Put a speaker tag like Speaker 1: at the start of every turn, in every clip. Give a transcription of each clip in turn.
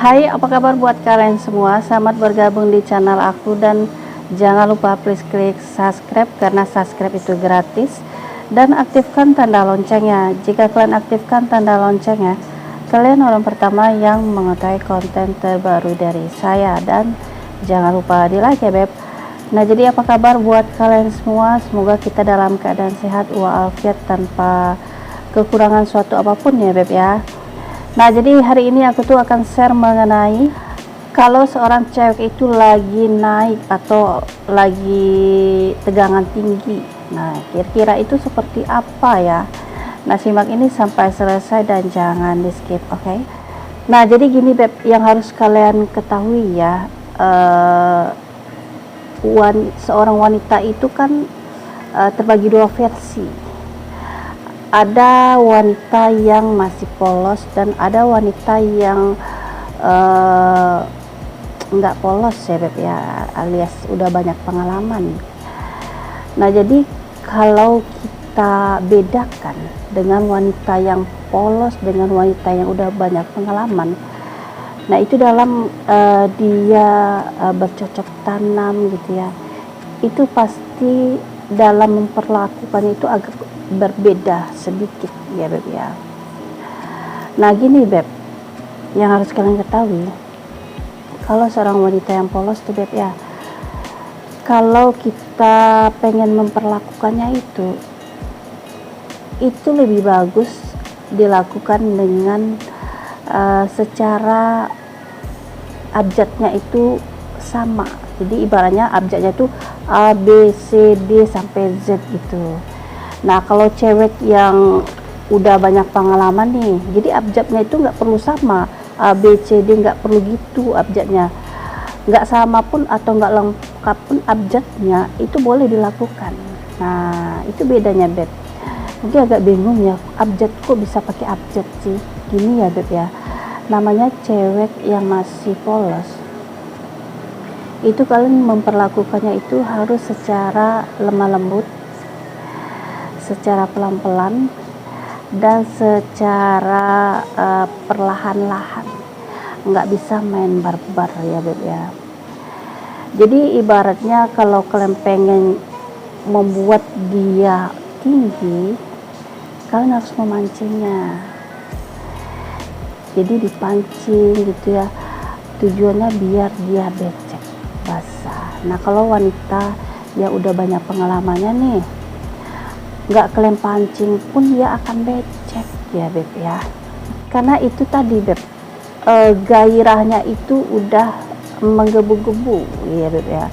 Speaker 1: Hai, apa kabar buat kalian semua? Selamat bergabung di channel aku dan jangan lupa please klik subscribe karena subscribe itu gratis dan aktifkan tanda loncengnya. Jika kalian aktifkan tanda loncengnya, kalian orang pertama yang mengetahui konten terbaru dari saya dan jangan lupa di like ya beb. Nah, jadi apa kabar buat kalian semua? Semoga kita dalam keadaan sehat walafiat tanpa kekurangan suatu apapun ya beb ya. Nah, jadi hari ini aku tuh akan share mengenai kalau seorang cewek itu lagi naik atau lagi tegangan tinggi. Nah, kira-kira itu seperti apa ya? Nah, simak ini sampai selesai dan jangan di skip, oke? Nah, jadi gini beb, yang harus kalian ketahui ya, seorang wanita itu kan terbagi dua versi. Ada wanita yang masih polos dan ada wanita yang nggak polos ya beb ya, alias udah banyak pengalaman. Nah, jadi kalau kita bedakan dengan wanita yang polos dengan wanita yang udah banyak pengalaman, nah itu dalam dia bercocok tanam gitu ya, itu pasti dalam memperlakukan itu agak berbeda sedikit ya beb ya. Nah gini beb, yang harus kalian ketahui, kalau seorang wanita yang polos tuh beb ya, kalau kita pengen memperlakukannya itu lebih bagus dilakukan dengan secara abjadnya itu sama. Jadi ibaratnya abjadnya itu A, B, C, D sampai Z gitu. Nah, kalau cewek yang udah banyak pengalaman nih, jadi abjadnya itu nggak perlu sama, A, B, C, D nggak perlu gitu abjadnya. Nggak sama pun atau nggak lengkap pun abjadnya itu boleh dilakukan. Nah, itu bedanya beb. Mungkin agak bingung ya, abjad kok bisa pakai abjad sih? Gini ya beb ya, namanya cewek yang masih polos. Itu kalian memperlakukannya itu harus secara lemah lembut, secara pelan-pelan dan secara perlahan-lahan, nggak bisa main barbar ya beb ya. Jadi ibaratnya kalau kalian pengen membuat dia tinggi, kalian harus memancingnya. Jadi dipancing gitu ya, tujuannya biar dia becek basah. Nah, kalau wanita yang udah banyak pengalamannya nih, nggak kalian pancing pun dia akan becek ya beb ya, karena itu tadi beb, gairahnya itu udah menggebu-gebu ya beb ya.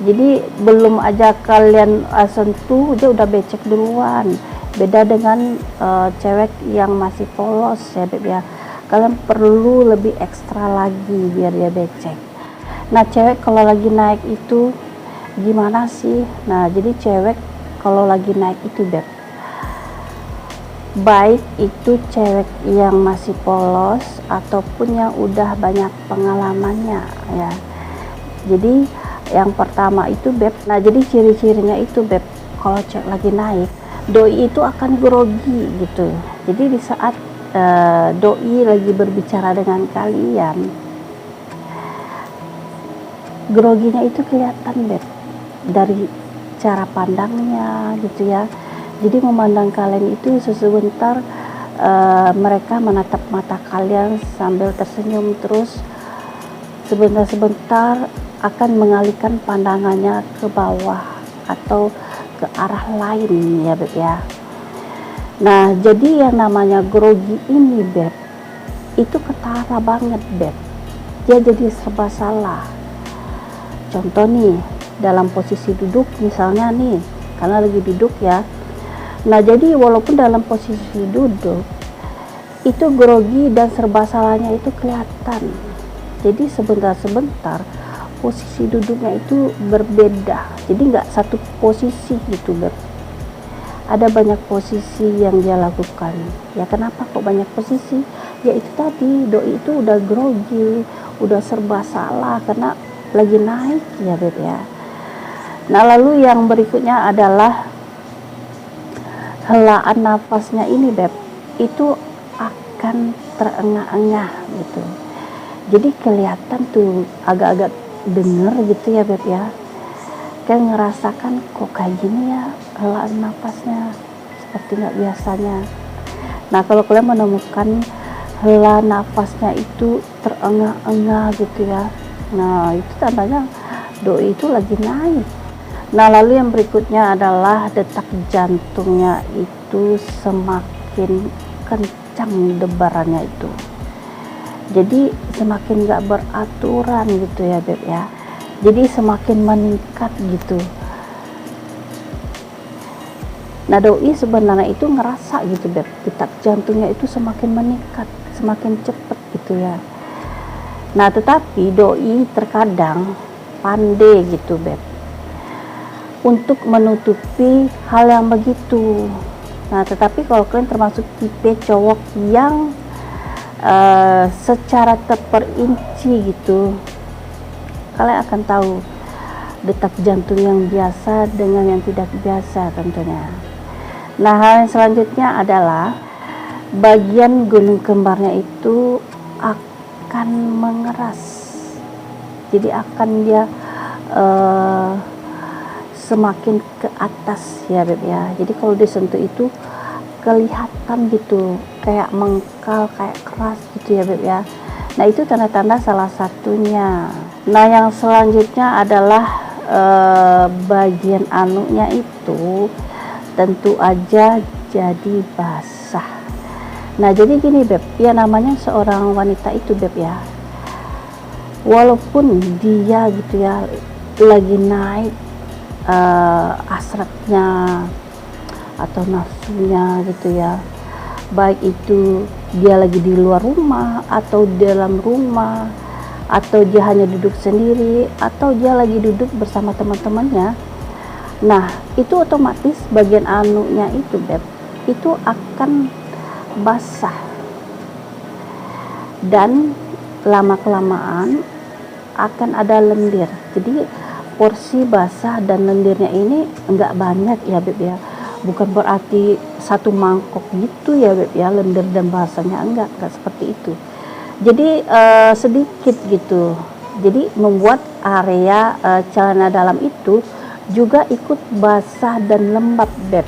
Speaker 1: Jadi belum aja kalian sentuh dia udah becek duluan. Beda dengan cewek yang masih polos ya beb ya, kalian perlu lebih ekstra lagi biar dia becek. Nah, cewek kalau lagi naik itu gimana sih? Nah, jadi cewek kalau lagi naik itu beb, baik itu cewek yang masih polos ataupun yang udah banyak pengalamannya ya. Jadi yang pertama itu beb, nah jadi ciri-cirinya itu beb, kalau cewek lagi naik, doi itu akan grogi gitu. Jadi di saat doi lagi berbicara dengan kalian, groginya itu kelihatan beb, dari cara pandangnya gitu ya. Jadi memandang kalian itu sesebentar, mereka menatap mata kalian sambil tersenyum, terus sebentar-sebentar akan mengalihkan pandangannya ke bawah atau ke arah lain ya beb ya. Nah, jadi yang namanya grogi ini beb, itu ketara banget beb, dia jadi serba salah. Contoh nih, dalam posisi duduk misalnya nih, karena lagi duduk ya. Nah, jadi walaupun dalam posisi duduk itu grogi dan serba salahnya itu kelihatan. Jadi sebentar-sebentar posisi duduknya itu berbeda, jadi nggak satu posisi gitu beb. Ada banyak posisi yang dia lakukan ya. Kenapa kok banyak posisi? Ya itu tadi, doi itu udah grogi, udah serba salah karena lagi naik ya beb ya. Nah, lalu yang berikutnya adalah helaan nafasnya ini beb, itu akan terengah-engah gitu. Jadi kelihatan tuh agak-agak denger gitu ya Beb ya. Kayak ngerasakan kok kayak gini ya helaan napasnya seperti nggak biasanya. Nah kalau kalian menemukan hela nafasnya itu terengah-engah gitu ya, nah itu tandanya doi itu lagi naik. Nah lalu yang berikutnya adalah detak jantungnya itu semakin kencang debarannya itu, jadi semakin gak beraturan gitu ya Beb ya, jadi semakin meningkat gitu. Nah doi sebenarnya itu ngerasa gitu Beb, detak jantungnya itu semakin meningkat, semakin cepet gitu ya. Nah tetapi doi terkadang pandai gitu Beb untuk menutupi hal yang begitu. Nah tetapi kalau kalian termasuk tipe cowok yang secara terperinci gitu, kalian akan tahu detak jantung yang biasa dengan yang tidak biasa tentunya. Nah hal yang selanjutnya adalah bagian gunung kembarnya itu akan mengeras, jadi akan dia semakin ke atas ya Beb ya. Jadi kalau disentuh itu kelihatan gitu kayak mengkal, kayak keras gitu ya Beb ya. Nah itu tanda-tanda salah satunya. Nah yang selanjutnya adalah bagian anunya itu tentu aja jadi basah. Nah jadi gini Beb ya, namanya seorang wanita itu Beb ya, walaupun dia gitu ya lagi naik hasratnya atau nafsunya gitu ya, baik itu dia lagi di luar rumah atau dalam rumah, atau dia hanya duduk sendiri atau dia lagi duduk bersama teman-temannya. Nah itu otomatis bagian anunya itu Beb itu akan basah, dan lama-kelamaan akan ada lendir. Jadi porsi basah dan lendirnya ini enggak banyak ya Beb ya, bukan berarti satu mangkok gitu ya Beb ya lendir dan basahnya, enggak seperti itu. Jadi sedikit gitu, jadi membuat area celana dalam itu juga ikut basah dan lembab Beb.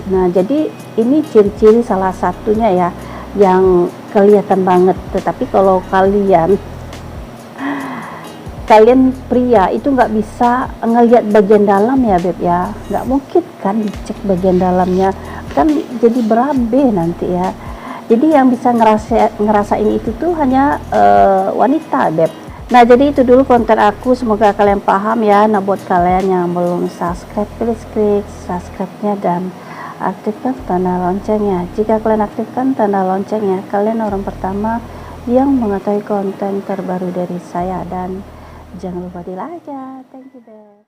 Speaker 1: Nah jadi ini ciri-ciri salah satunya ya yang kelihatan banget. Tetapi kalau kalian pria itu nggak bisa ngelihat bagian dalam ya Beb ya, nggak mungkin kan dicek bagian dalamnya, kan jadi berabe nanti ya. Jadi yang bisa ngerasain itu tuh hanya wanita Beb. Nah jadi itu dulu konten aku, semoga kalian paham ya. Nah buat kalian yang belum subscribe, please klik subscribe-nya dan aktifkan tanda loncengnya. Jika kalian aktifkan tanda loncengnya, kalian orang pertama yang mengetahui konten terbaru dari saya. Dan jangan lupa di like ya. Thank you Beb.